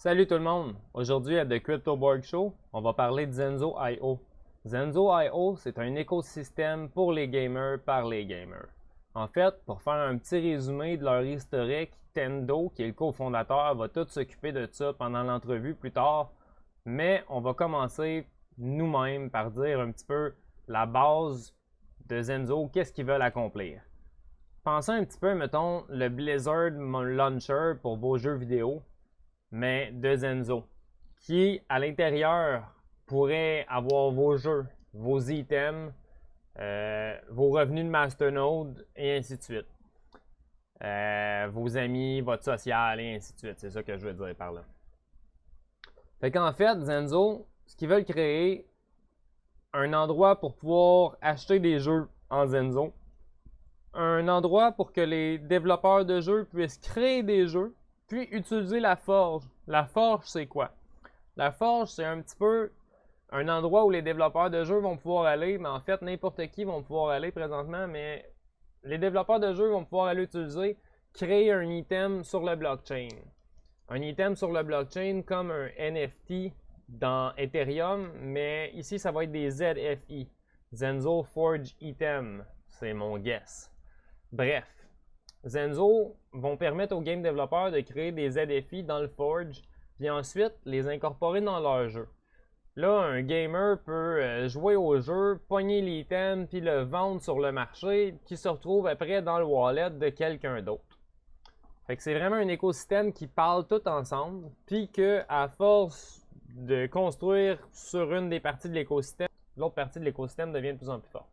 Salut tout le monde! Aujourd'hui à The Crypto Borg Show, on va parler de Zenzo.io. Zenzo.io, c'est un écosystème pour les gamers par les gamers. En fait, pour faire un petit résumé de leur historique, Tendo, qui est le cofondateur, va tout s'occuper de ça pendant l'entrevue plus tard. Mais on va commencer nous-mêmes par dire un petit peu la base de Zenzo, qu'est-ce qu'ils veulent accomplir. Pensez un petit peu, mettons, le Blizzard Launcher pour vos jeux vidéo, mais de Zenzo, qui à l'intérieur pourrait avoir vos jeux, vos items, vos revenus de masternode et ainsi de suite. Vos amis, votre social et ainsi de suite. C'est ça que je veux dire par là. Fait qu'en fait, Zenzo, ce qu'ils veulent créer, un endroit pour pouvoir acheter des jeux en Zenzo, un endroit pour que les développeurs de jeux puissent créer des jeux, puis utiliser la forge. La forge, c'est quoi? La forge, c'est un petit peu un endroit où les développeurs de jeux vont pouvoir aller, mais en fait, n'importe qui vont pouvoir aller présentement, mais les développeurs de jeux vont pouvoir aller utiliser, créer un item sur le blockchain. Un item sur le blockchain comme un NFT dans Ethereum, mais ici, ça va être des ZFI. Zenzo Forge Item. C'est mon guess. Bref, Zenzo vont permettre aux game développeurs de créer des ZFI dans le Forge, puis ensuite les incorporer dans leur jeu. Là, un gamer peut jouer au jeu, pogner l'item, puis le vendre sur le marché, qui se retrouve après dans le wallet de quelqu'un d'autre. Fait que c'est vraiment un écosystème qui parle tout ensemble, puis que à force de construire sur une des parties de l'écosystème, l'autre partie de l'écosystème devient de plus en plus forte.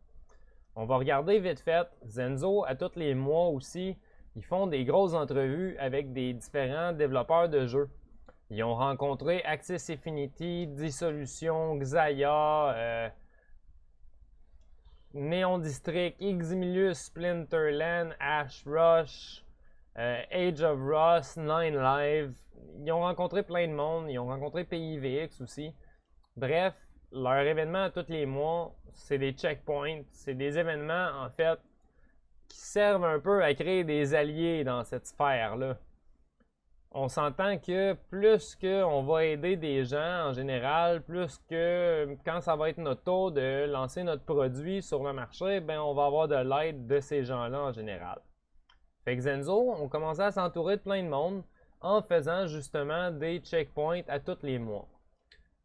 On va regarder vite fait. Zenzo, à tous les mois aussi, ils font des grosses entrevues avec des différents développeurs de jeux. Ils ont rencontré Access Infinity, Dissolution, Xaya, Neon District, Ximilius, Splinterland, Ash Rush, Age of Rust, Nine Live. Ils ont rencontré plein de monde. Ils ont rencontré PIVX aussi. Bref, leur événement à tous les mois, c'est des checkpoints. C'est des événements, en fait, qui servent un peu à créer des alliés dans cette sphère-là. On s'entend que plus qu'on va aider des gens en général, plus que quand ça va être notre tour de lancer notre produit sur le marché, ben on va avoir de l'aide de ces gens-là en général. Fait que Zenzo, on commençait à s'entourer de plein de monde en faisant justement des checkpoints à tous les mois.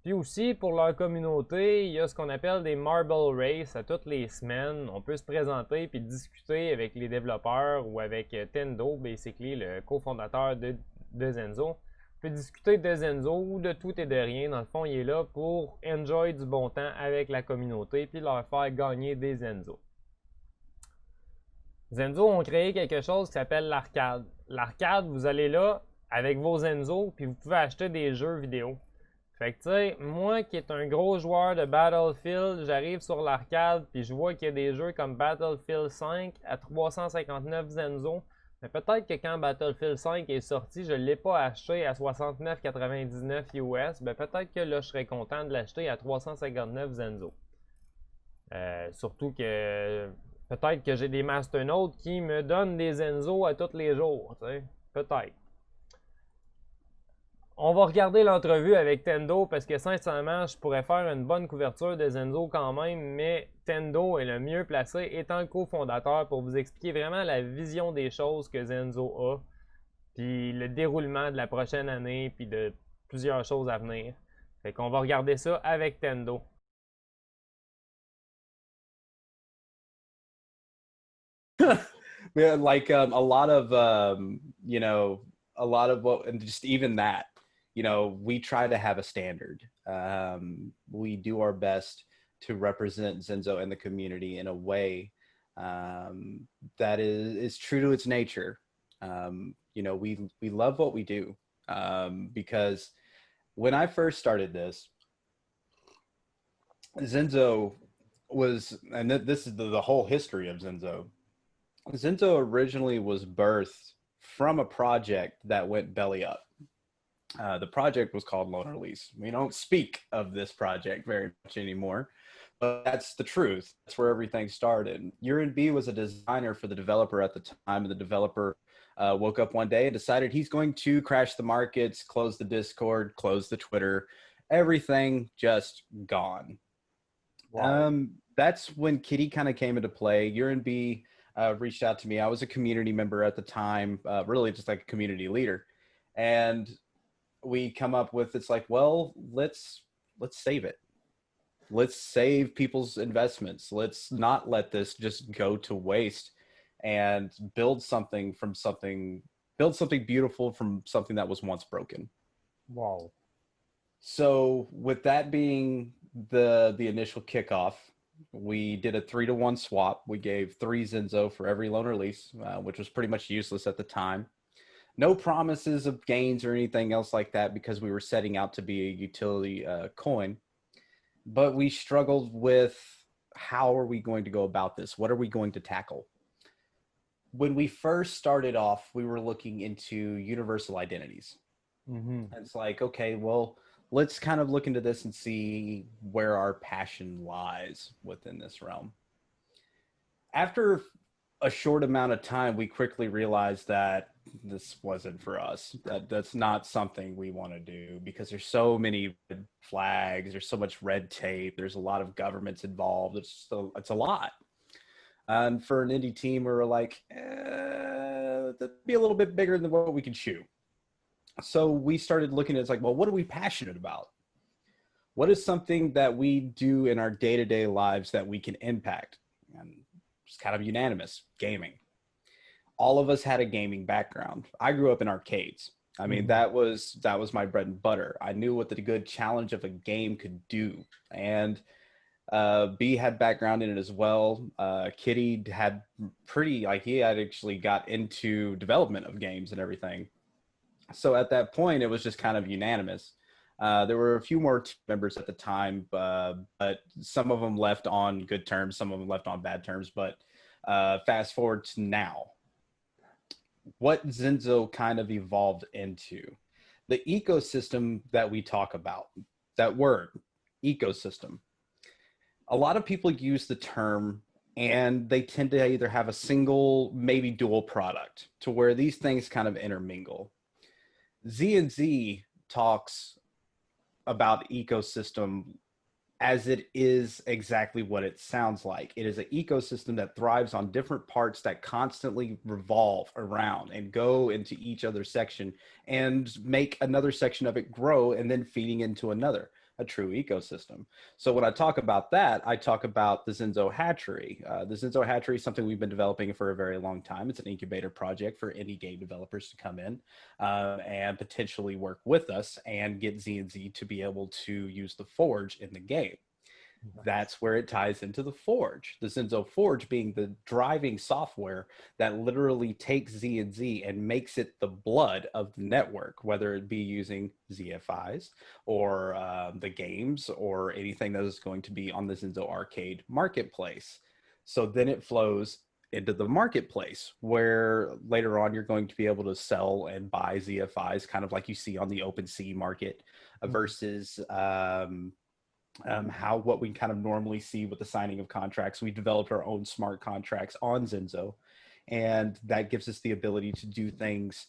Puis aussi, pour leur communauté, il y a ce qu'on appelle des Marble Race à toutes les semaines. On peut se présenter puis discuter avec les développeurs ou avec Tendo, basically, le cofondateur de Zenzo. On peut discuter de Zenzo ou de tout et de rien. Dans le fond, il est là pour enjoy du bon temps avec la communauté puis leur faire gagner des Zenzo. Zenzo ont créé quelque chose qui s'appelle l'arcade. L'arcade, vous allez là avec vos Zenzo puis vous pouvez acheter des jeux vidéo. Fait que tu sais, moi qui est un gros joueur de Battlefield, j'arrive sur l'arcade puis je vois qu'il y a des jeux comme Battlefield 5 à 359 Zenzo. Mais peut-être que quand Battlefield 5 est sorti, je ne l'ai pas acheté à 69,99 US. Ben peut-être que là, je serais content de l'acheter à 359 Zenzo. Surtout que peut-être que j'ai des masternodes qui me donnent des Zenzo à tous les jours. Peut-être. On va regarder l'entrevue avec Tendo parce que sincèrement, je pourrais faire une bonne couverture de Zenzo quand même, mais Tendo est le mieux placé étant le cofondateur pour vous expliquer vraiment la vision des choses que Zenzo a, puis le déroulement de la prochaine année, puis de plusieurs choses à venir. Fait qu'on va regarder ça avec Tendo. Yeah, like a lot of a lot of what, and just even that, we try to have a standard. We do our best to represent Zenzo and the community in a way that is true to its nature. We love what we do because when I first started this, Zenzo was, and this is the whole history of Zenzo. Zenzo originally was birthed from a project that went belly up. The project was called Loan Release. We don't speak of this project very much anymore, But that's the truth. That's where everything started. B was a designer for the developer at the time, and the developer woke up one day and decided he's going to crash the markets, close the Discord, close the Twitter, everything just gone. Wow. That's when Kitty kind of came into play. B reached out to me. I was a community member at the time, really just like a community leader. And we come up with, it's like, well, let's save it. Let's save people's investments. Let's not let this just go to waste, and build something beautiful from something that was once broken. Wow. So with that being the initial kickoff, we did a 3-to-1 swap. We gave 3 Zenzo for every loan release, which was pretty much useless at the time. No promises of gains or anything else like that, because we were setting out to be a utility coin. But we struggled with, how are we going to go about this? What are we going to tackle? When we first started off, we were looking into universal identities. Mm-hmm. And it's like, okay, well, let's kind of look into this and see where our passion lies within this realm. After a short amount of time, we quickly realized that this wasn't for us. That's not something we want to do, because there's so many red flags, there's so much red tape, there's a lot of governments involved. It's a lot. And for an indie team, we were like, that'd be a little bit bigger than what we could chew. So we started looking at, it's like, well, what are we passionate about? What is something that we do in our day-to-day lives that we can impact? And it's kind of unanimous: gaming. All of us had a gaming background. I grew up in arcades. I mean, that was my bread and butter. I knew what the good challenge of a game could do. And B had background in it as well. Kitty had he had actually got into development of games and everything. So at that point, it was just kind of unanimous. There were a few more team members at the time, but some of them left on good terms, some of them left on bad terms. But fast forward to now, what Zenzo kind of evolved into, the ecosystem that we talk about, that word, ecosystem. A lot of people use the term, and they tend to either have a single, maybe dual product, to where these things kind of intermingle. ZNZ talks about ecosystem as it is exactly what it sounds like. It is an ecosystem that thrives on different parts that constantly revolve around and go into each other's section and make another section of it grow, and then feeding into another, a true ecosystem. So when I talk about that, I talk about the Zenzo Hatchery. The Zenzo Hatchery is something we've been developing for a very long time. It's an incubator project for indie game developers to come in and potentially work with us and get ZNZ to be able to use the Forge in the game. That's where it ties into the Forge. The Zenzo Forge being the driving software that literally takes ZNZ and makes it the blood of the network, whether it be using ZFIs or the games or anything that is going to be on the Zenzo Arcade marketplace. So then it flows into the marketplace, where later on you're going to be able to sell and buy ZFIs, kind of like you see on the OpenSea market, versus what we kind of normally see with the signing of contracts. We developed our own smart contracts on Zenzo, and that gives us the ability to do things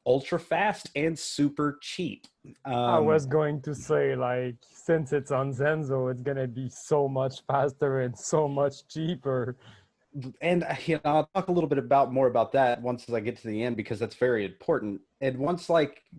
ultra fast and super cheap. I was going to say, like, since it's on Zenzo, it's gonna be so much faster and so much cheaper. And I'll talk a little bit more about that once I get to the end, because that's very important. And once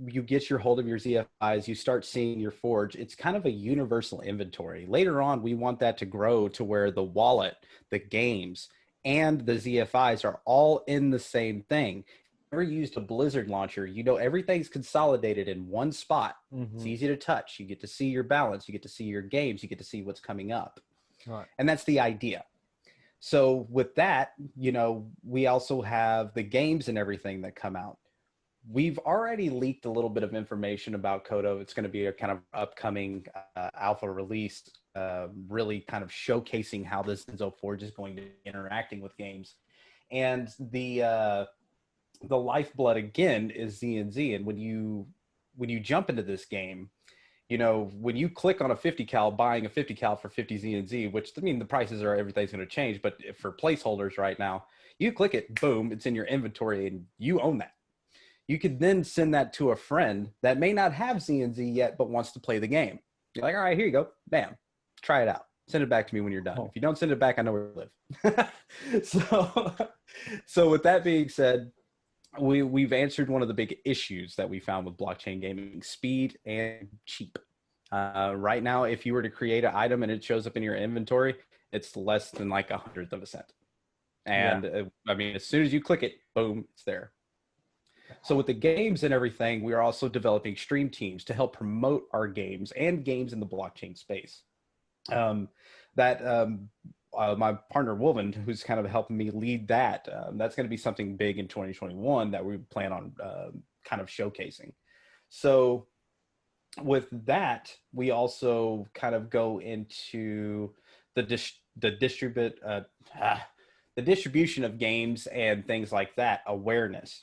you get your hold of your ZFIs, you start seeing your Forge. It's kind of a universal inventory. Later on, we want that to grow to where the wallet, the games, and the ZFIs are all in the same thing. If you ever used a Blizzard launcher, everything's consolidated in one spot. It's easy to touch. You get to see your balance. You get to see your games. You get to see what's coming up. Right. And that's the idea. So with that, we also have the games and everything that come out. We've already leaked a little bit of information about Kodo. It's going to be a kind of upcoming alpha release, really kind of showcasing how this Zenzo Forge is going to be interacting with games. And the lifeblood again is ZNZ. And when you jump into this game, you know, when you click on a 50 cal, buying a 50 cal for 50 ZNZ, which I mean, the prices are, everything's going to change, but for placeholders right now, you click it, boom, it's in your inventory and you own that. You could then send that to a friend that may not have ZNZ yet, but wants to play the game. You're like, all right, here you go. Bam, try it out. Send it back to me when you're done. If you don't send it back, I know where you live. So with that being said, we've answered one of the big issues that we found with blockchain gaming: speed and cheap. Right now, if you were to create an item and it shows up in your inventory, it's less than like 1/100 of a cent. And I mean, as soon as you click it, boom, it's there. So with the games and everything, we are also developing stream teams to help promote our games and games in the blockchain space. My partner Wolven, who's kind of helping me lead that, that's going to be something big in 2021 that we plan on kind of showcasing. So with that, we also kind of go into the distribution of games and things like that, awareness.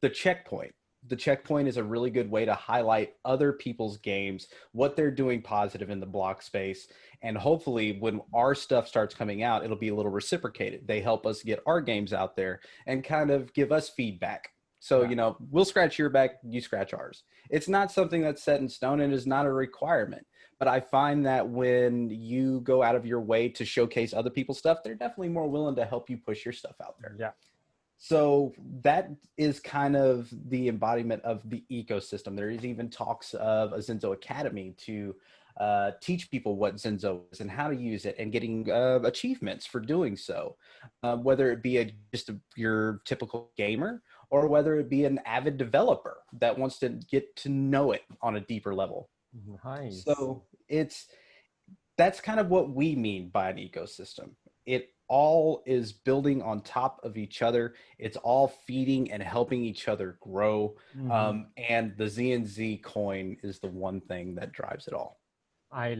The checkpoint. The checkpoint is a really good way to highlight other people's games, what they're doing positive in the block space. And hopefully when our stuff starts coming out, it'll be a little reciprocated. They help us get our games out there and kind of give us feedback. So, you know, we'll scratch your back, you scratch ours. It's not something that's set in stone and is not a requirement. But I find that when you go out of your way to showcase other people's stuff, they're definitely more willing to help you push your stuff out there. Yeah. So that is kind of the embodiment of the ecosystem. There is even talks of a Zenzo Academy to teach people what Zenzo is and how to use it, and getting achievements for doing so, whether it be your typical gamer or whether it be an avid developer that wants to get to know it on a deeper level. Nice. So that's kind of what we mean by an ecosystem. It all is building on top of each other. It's all feeding and helping each other grow. And the ZNZ coin is the one thing that drives it all. I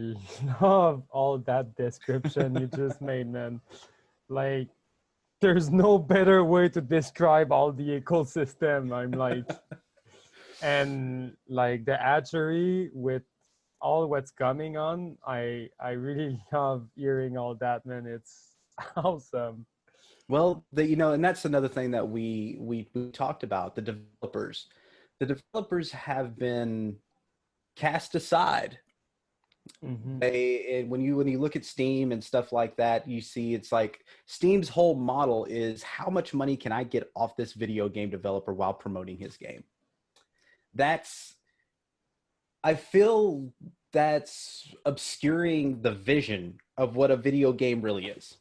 love all that description you just made, man. Like, there's no better way to describe all the ecosystem. I'm like, and like the hatchery with all what's coming on, I really love hearing all that, man. It's awesome. Well, and that's another thing that we talked about. The developers have been cast aside. When you look at Steam and stuff like that, you see it's like Steam's whole model is, how much money can I get off this video game developer while promoting his game? I feel that's obscuring the vision of what a video game really is.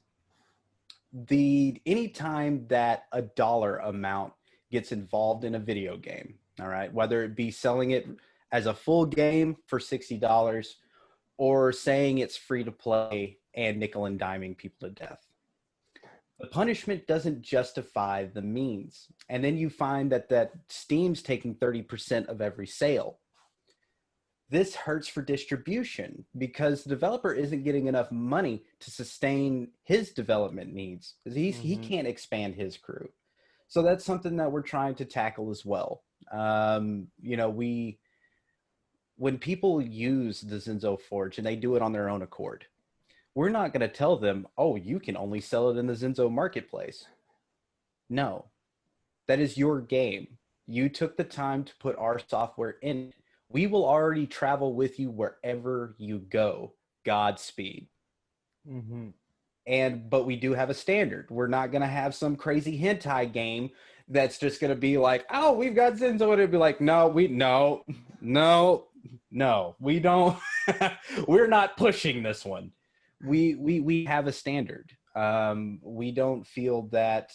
Anytime that a dollar amount gets involved in a video game, all right, whether it be selling it as a full game for $60 or saying it's free to play and nickel and diming people to death, the punishment doesn't justify the means. And then you find that Steam's taking 30% of every sale. This hurts for distribution because the developer isn't getting enough money to sustain his development needs. He can't expand his crew. So that's something that we're trying to tackle as well. When people use the Zenzo Forge and they do it on their own accord, we're not going to tell them, oh, you can only sell it in the Zenzo marketplace. No, that is your game. You took the time to put our software in it. We will already travel with you wherever you go. Godspeed. But we do have a standard. We're not going to have some crazy hentai game that's just going to be like, oh, we've got Zenzo. And it'd be like, no, we don't. We're not pushing this one. We have a standard. We don't feel that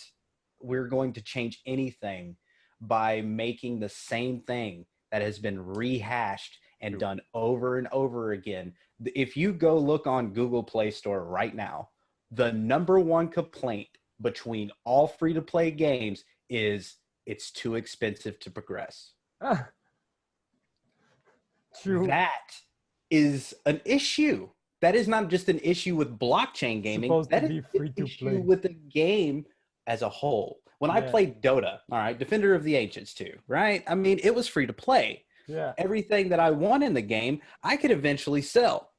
we're going to change anything by making the same thing that has been rehashed and done over and over again. If you go look on Google Play Store right now, the #1 complaint between all free-to-play games is it's too expensive to progress. True. That is an issue. That is not just an issue with blockchain gaming. That is an issue with the game as a whole. When I played Dota, all right, Defender of the Ancients 2, right? I mean, it was free to play, Yeah. Everything that I want in the game, I could eventually sell.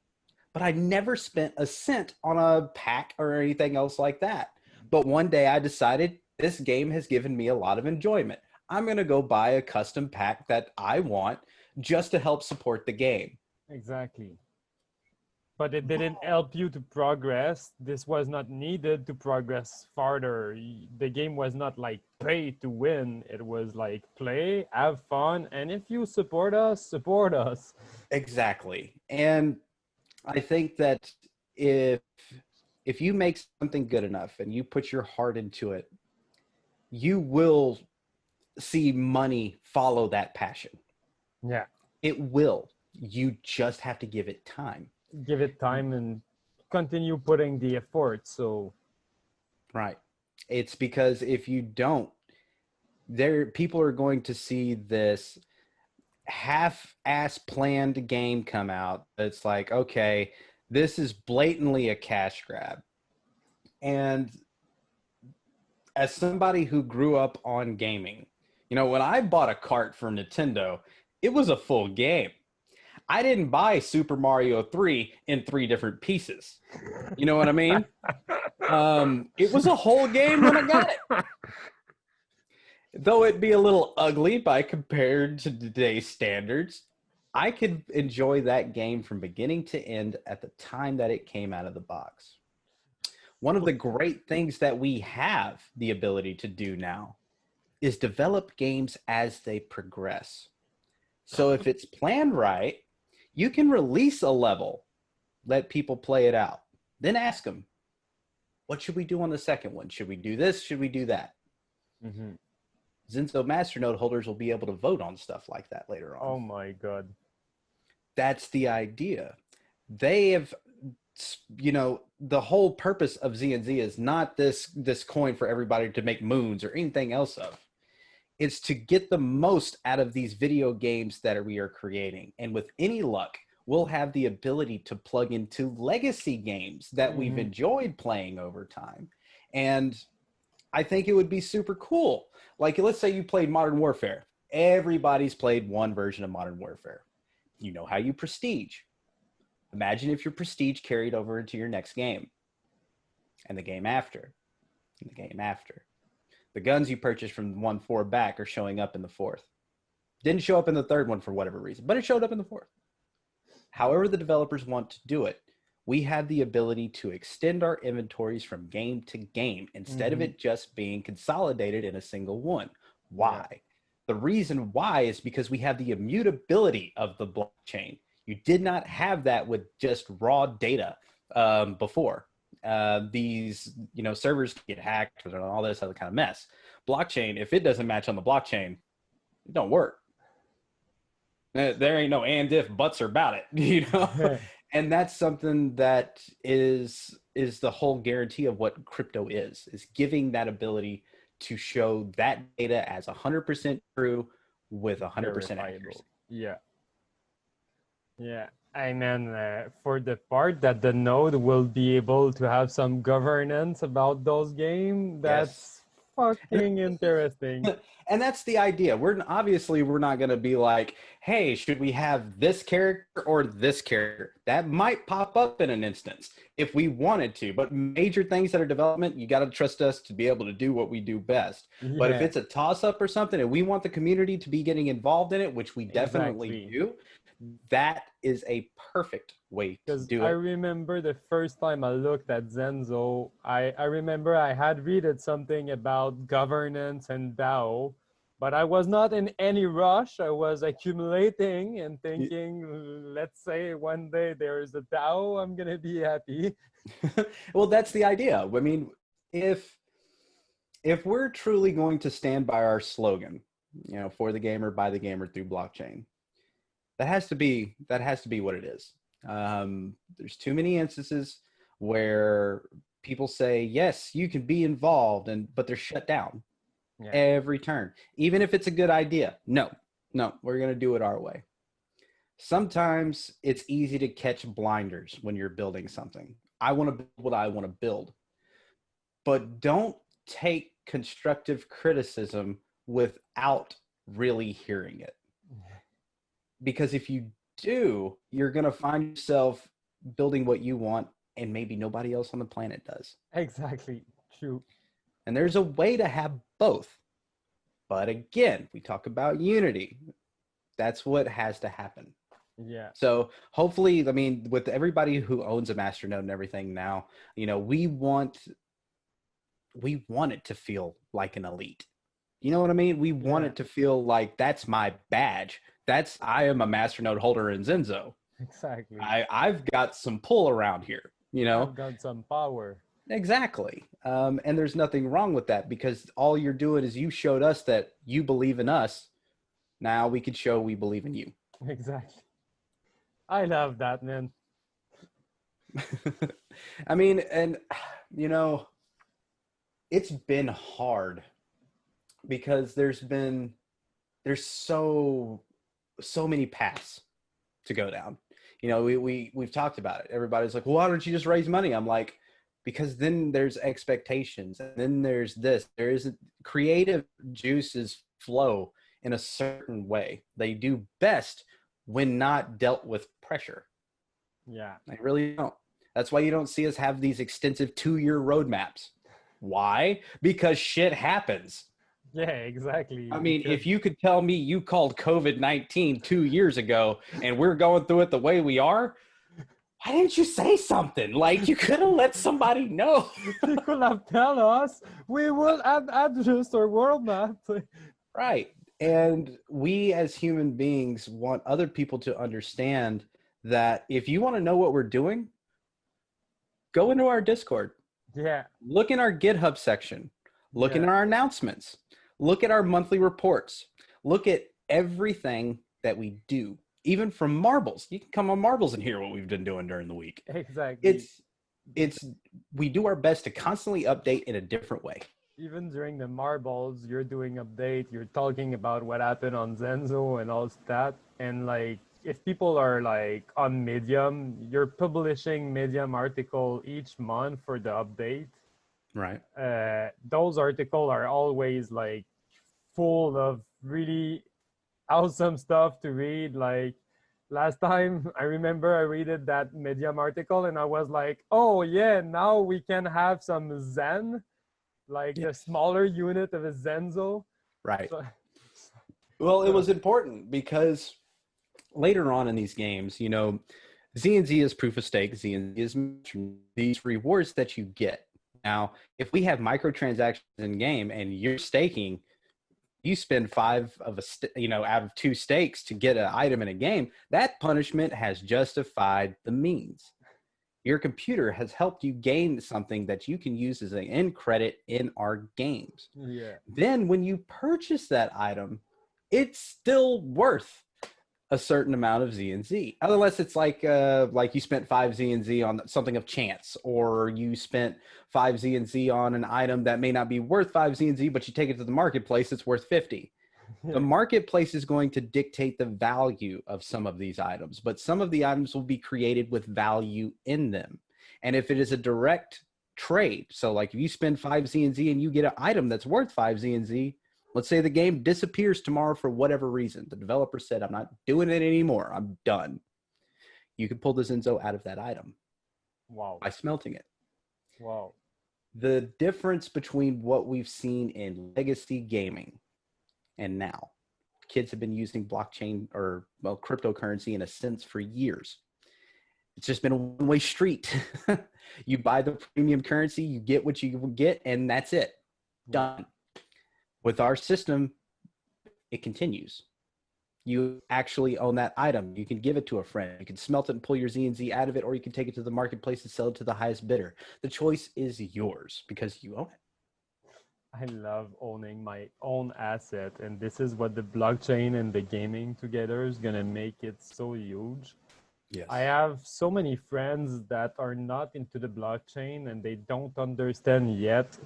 But I never spent a cent on a pack or anything else like that. But one day I decided this game has given me a lot of enjoyment. I'm going to go buy a custom pack that I want just to help support the game. Exactly. But it didn't help you to progress. This was not needed to progress farther. The game was not like pay to win. It was like play, have fun, and if you support us, support us. Exactly. And I think that if you make something good enough and you put your heart into it, you will see money follow that passion. Yeah. It will. You just have to give it time. Give it time and continue putting the effort. So Right. It's because if you don't, people are going to see this half-ass planned game come out. It's like, okay, this is blatantly a cash grab. And as somebody who grew up on gaming, when I bought a cart for Nintendo, it was a full game. I didn't buy Super Mario 3 in 3 different pieces. You know what I mean? It was a whole game when I got it. Though it be a little ugly by compared to today's standards, I could enjoy that game from beginning to end at the time that it came out of the box. One of the great things that we have the ability to do now is develop games as they progress. So if it's planned right, you can release a level, let people play it out, then ask them, what should we do on the second one? Should we do this? Should we do that? mm-hmm. Zenzo Masternode holders will be able to vote on stuff like that later on. Oh my God. That's the idea. They have, the whole purpose of ZNZ is not this coin for everybody to make moons or anything else of. It's to get the most out of these video games that we are creating. And with any luck, we'll have the ability to plug into legacy games that we've enjoyed playing over time. And I think it would be super cool. Like, let's say you played Modern Warfare. Everybody's played one version of Modern Warfare. You know how you prestige. Imagine if your prestige carried over into your next game, and the game after, and the game after. The guns you purchased from 1-4 back are showing up in the 4th. Didn't show up in the 3rd one for whatever reason, but it showed up in the 4th. However the developers want to do it, we have the ability to extend our inventories from game to game instead of it just being consolidated in a single one. Why? Yeah. The reason why is because we have the immutability of the blockchain. You did not have that with just raw data before. These servers get hacked and all this other kind of mess. Blockchain, if it doesn't match on the blockchain, it don't work. There ain't no and if buts about it, And that's something that is the whole guarantee of what crypto is giving that ability to show that data as 100% true with 100% accuracy. Yeah. I mean, for the part that the node will be able to have some governance about those games, that's fucking interesting. And that's the idea. We're not going to be like, hey, should we have this character or this character? That might pop up in an instance if we wanted to. But major things that are development, you got to trust us to be able to do what we do best. Yeah. But if it's a toss-up or something and we want the community to be getting involved in it, which we definitely do, that is a perfect way to do it. I remember the first time I looked at Zenzo, I remember I had read something about governance and DAO, but I was not in any rush. I was accumulating and thinking, let's say one day there is a DAO, I'm going to be happy. Well, that's the idea. I mean, if we're truly going to stand by our slogan, for the gamer, by the gamer, through blockchain, that has to be what it is. There's too many instances where people say, yes, you can be involved, but they're shut down every turn. Even if it's a good idea. No, we're going to do it our way. Sometimes it's easy to catch blinders when you're building something. I want to build what I want to build. But don't take constructive criticism without really hearing it. Because if you do, you're going to find yourself building what you want and maybe nobody else on the planet does. Exactly. True. And there's a way to have both. But again, we talk about unity. That's what has to happen. Yeah. So hopefully, I mean, with everybody who owns a masternode and everything now, you know, we want it to feel like an elite. You know what I mean? We want it to feel like that's my badge. I am a masternode holder in Zenzo. Exactly. I've got some pull around here, you know? I've got some power. Exactly. And there's nothing wrong with that, because all you're doing is you showed us that you believe in us. Now we could show we believe in you. Exactly. I love that, man. I mean, and you know, it's been hard because there's so many paths to go down. You know, we've talked about it. Everybody's like, well, why don't you just raise money? I'm like, because then there's expectations, and then there's this. There isn't creative juices flow in a certain way. They do best when not dealt with pressure. Yeah. They really don't. That's why you don't see us have these extensive 2-year roadmaps. Why? Because shit happens. Yeah, exactly. I mean, if you could tell me you called COVID-19 2 years ago and we're going through it the way we are, why didn't you say something? Like, you could have let somebody know. You could have tell us. We will adjust our world map. Right. And we as human beings want other people to understand that if you want to know what we're doing, go into our Discord. Yeah. Look in our GitHub section. Look in Yeah. our announcements. Look at our monthly reports. Look at everything that we do, even from Marbles. You can come on Marbles and hear what we've been doing during the week. Exactly. We do our best to constantly update in a different way. Even during the marbles, you're doing update, you're talking about what happened on Zenzo and all that. And like, if people are like on Medium, you're publishing Medium article each month for the update. Right. Those articles are always like full of really awesome stuff to read. Like last time, I remember I read that Medium article and I was like, oh yeah, now we can have some Zen, like the smaller unit of a Zenzo. Right. So, well, it was important because later on in these games, you know, ZNZ is proof of stake. ZNZ is these rewards that you get. Now, if we have microtransactions in game and you're staking, you spend 5 of out of 2 stakes to get an item in a game, that punishment has justified the means. Your computer has helped you gain something that you can use as an end credit in our games. yeah. Then when you purchase that item, it's still worth a certain amount of ZNZ. Unless it's like you spent 5 ZNZ on something of chance, or you spent 5 ZNZ on an item that may not be worth 5 ZNZ, but you take it to the marketplace, it's worth 50. Yeah. The marketplace is going to dictate the value of some of these items, but some of the items will be created with value in them. And if it is a direct trade, so like if you spend 5 ZNZ and you get an item that's worth 5 ZNZ, let's say the game disappears tomorrow for whatever reason. The developer said, I'm not doing it anymore. I'm done. You can pull the Zenzo out of that item. Wow. By smelting it. Wow. The difference between what we've seen in legacy gaming and now, kids have been using blockchain or cryptocurrency in a sense for years. It's just been a one-way street. You buy the premium currency, you get what you get, and that's it. Done. With our system, it continues. You actually own that item. You can give it to a friend. You can smelt it and pull your ZNZ out of it, or you can take it to the marketplace and sell it to the highest bidder. The choice is yours because you own it. I love owning my own asset, and this is what the blockchain and the gaming together is gonna make it so huge. Yes. I have so many friends that are not into the blockchain and they don't understand yet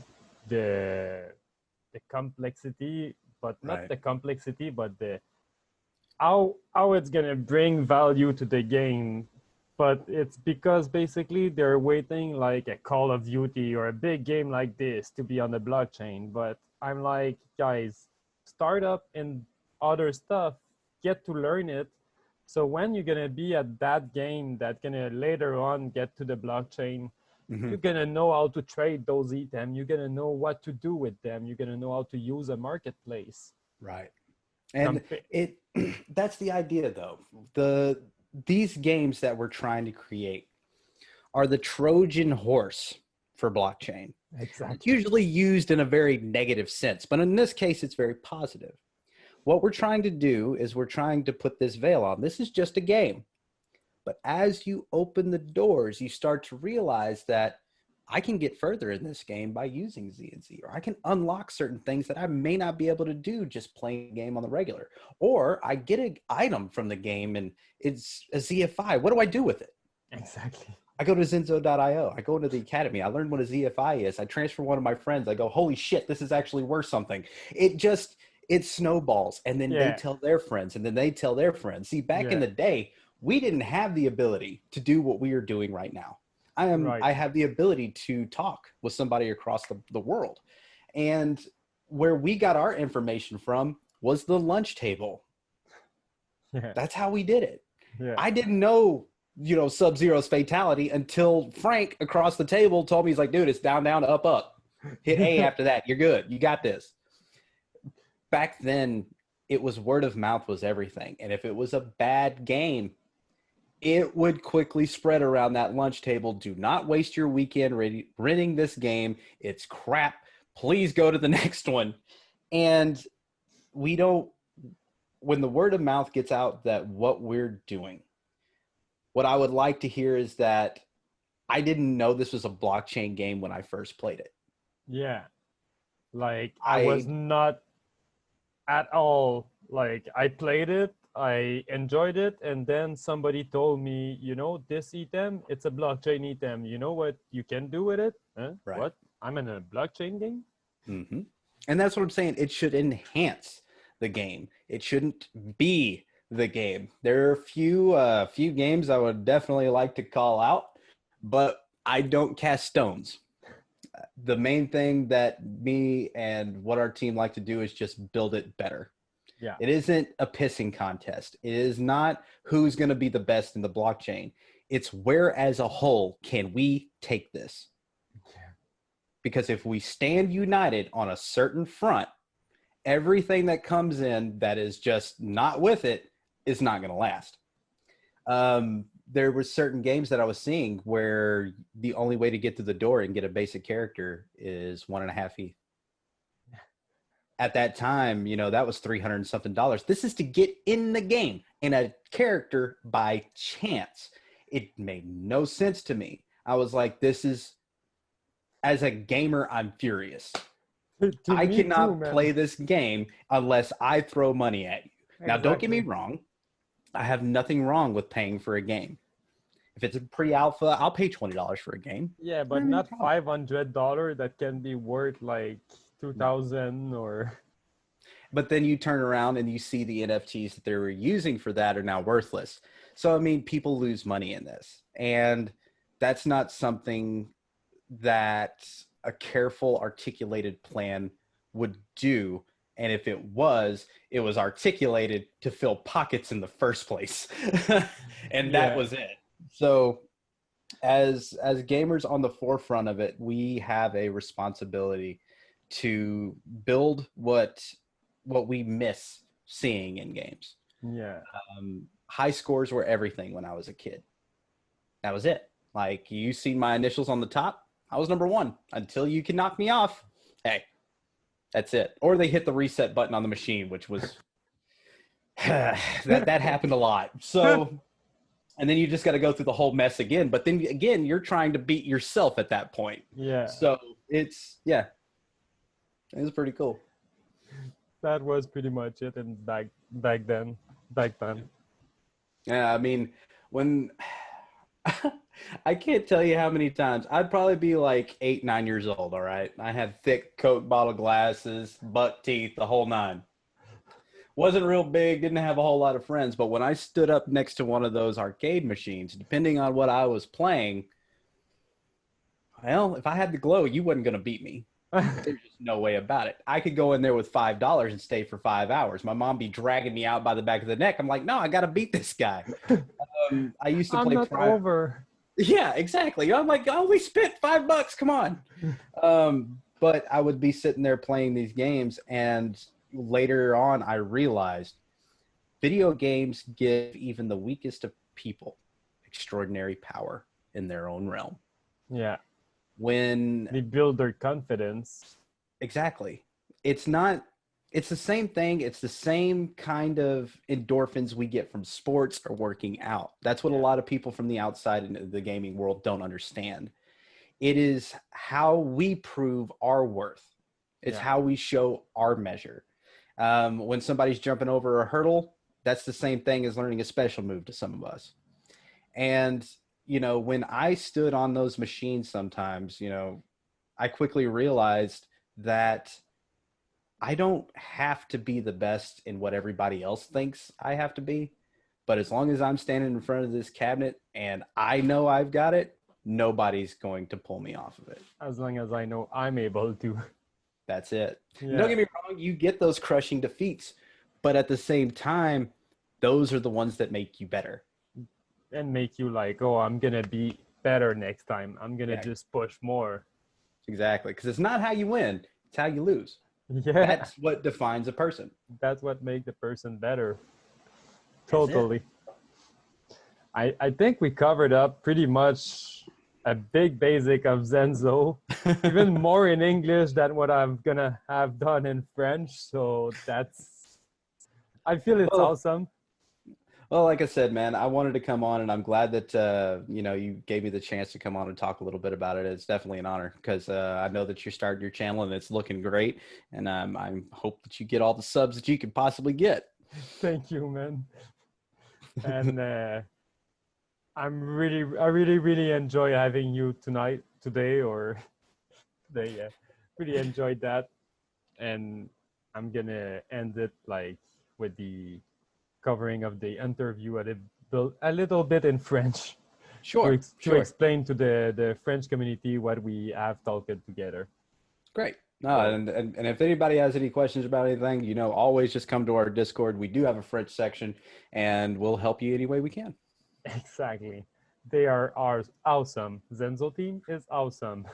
the complexity, but not the complexity, but the how it's gonna bring value to the game. But it's because basically they're waiting like a Call of Duty or a big game like this to be on the blockchain. But I'm like, guys, startup and other stuff, get to learn it. So when you're gonna be at that game that gonna later on get to the blockchain, you're gonna know how to trade those items. You're gonna know what to do with them. You're gonna know how to use a marketplace. Right. And that's the idea though. These games that we're trying to create are the Trojan horse for blockchain. Exactly. It's usually used in a very negative sense, but in this case, it's very positive. What we're trying to do is we're trying to put this veil on. This is just a game. But as you open the doors, you start to realize that I can get further in this game by using ZNZ, or I can unlock certain things that I may not be able to do just playing the game on the regular. Or I get an item from the game and it's a ZFI. What do I do with it? Exactly. I go to Zenzo.io. I go into the academy. I learn what a ZFI is. I transfer one of my friends. I go, holy shit, this is actually worth something. It snowballs. And then they tell their friends, and then they tell their friends. See, back in the day, we didn't have the ability to do what we are doing right now. I have the ability to talk with somebody across the world. And where we got our information from was the lunch table. Yeah. That's how we did it. Yeah. I didn't know, Sub-Zero's fatality until Frank across the table told me, he's like, dude, it's down, down, up, up. Hit A after that. You're good. You got this. Back then, it was word of mouth was everything. And if it was a bad game, it would quickly spread around that lunch table. Do not waste your weekend renting this game. It's crap. Please go to the next one. And when the word of mouth gets out that what we're doing, what I would like to hear is that I didn't know this was a blockchain game when I first played it. Yeah. Like I was not at all, like I played it, I enjoyed it, and then somebody told me, this item, it's a blockchain item. You know what you can do with it? Huh? Right. What? I'm in a blockchain game? Mm-hmm. And that's what I'm saying. It should enhance the game. It shouldn't be the game. There are a few games I would definitely like to call out, but I don't cast stones. The main thing that me and what our team like to do is just build it better. Yeah. It isn't a pissing contest. It is not who's going to be the best in the blockchain. It's where as a whole can we take this? Yeah. Because if we stand united on a certain front, everything that comes in that is just not with it is not going to last. There were certain games that I was seeing where the only way to get through the door and get a basic character is 1.5 ETH. At that time, that was $300 and something. This is to get in the game and a character by chance. It made no sense to me. I was like, as a gamer, I'm furious. I cannot play this game unless I throw money at you. Exactly. Now, don't get me wrong. I have nothing wrong with paying for a game. If it's a pre-alpha, I'll pay $20 for a game. Yeah, but not $500 that can be worth like 2,000 or. But then you turn around and you see the NFTs that they were using for that are now worthless. So, people lose money in this. And that's not something that a careful, articulated plan would do. And if it was articulated to fill pockets in the first place. And that was it. So as gamers on the forefront of it, we have a responsibility to build what we miss seeing in games. Yeah. High scores were everything when I was a kid. That was it. Like, you see my initials on the top, I was number 1 until you can knock me off. Hey, that's it. Or they hit the reset button on the machine, which was that happened a lot. So, and then you just got to go through the whole mess again. But then again, you're trying to beat yourself at that point. Yeah. So it was pretty cool. That was pretty much it. And back then. Yeah, when I can't tell you how many times I'd probably be like 8, 9 years old. All right. I had thick Coke bottle glasses, buck teeth, the whole 9. Wasn't real big, didn't have a whole lot of friends. But when I stood up next to one of those arcade machines, depending on what I was playing, well, if I had the glow, you wasn't going to beat me. There's just no way about it. I could go in there with $5 and stay for 5 hours. My mom be dragging me out by the back of the neck. I'm like, no, I got to beat this guy. I used to I'm play not over. Yeah, exactly. I'm like, oh, we spent $5. Come on. But I would be sitting there playing these games, and later on, I realized video games give even the weakest of people extraordinary power in their own realm. Yeah. When they build their confidence. Exactly. It's the same thing. It's the same kind of endorphins we get from sports or working out. That's what a lot of people from the outside in the gaming world don't understand. It is how we prove our worth. It's how we show our measure. When somebody's jumping over a hurdle, that's the same thing as learning a special move to some of us. And, you know, when I stood on those machines sometimes, you know, I quickly realized that I don't have to be the best in what everybody else thinks I have to be. But as long as I'm standing in front of this cabinet and I know I've got it, nobody's going to pull me off of it. As long as I know I'm able to. That's it. Yeah. Don't get me wrong, you get those crushing defeats, but at the same time, those are the ones that make you better. And make you like, oh, I'm going to be better next time. I'm going to just push more. Exactly. Because it's not how you win, it's how you lose. Yeah. That's what defines a person. That's what makes the person better. Totally. I think we covered up pretty much a big basic of Zenzo, even more in English than what I'm going to have done in French. So I feel it's awesome. Well, like I said, man, I wanted to come on, and I'm glad that, you know, you gave me the chance to come on and talk a little bit about it. It's definitely an honor because I know that you're starting your channel and it's looking great. And I hope that you get all the subs that you can possibly get. Thank you, man. And I really enjoy having you today. Yeah, really enjoyed that. And I'm going to end it like with the covering of the interview a little bit in French. Sure. To explain to the French community what we have talked together. Great. No, and if anybody has any questions about anything, you know, always just come to our Discord. We do have a French section, and we'll help you any way we can. Exactly. They are awesome. Zenzo team is awesome.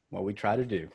What we try to do.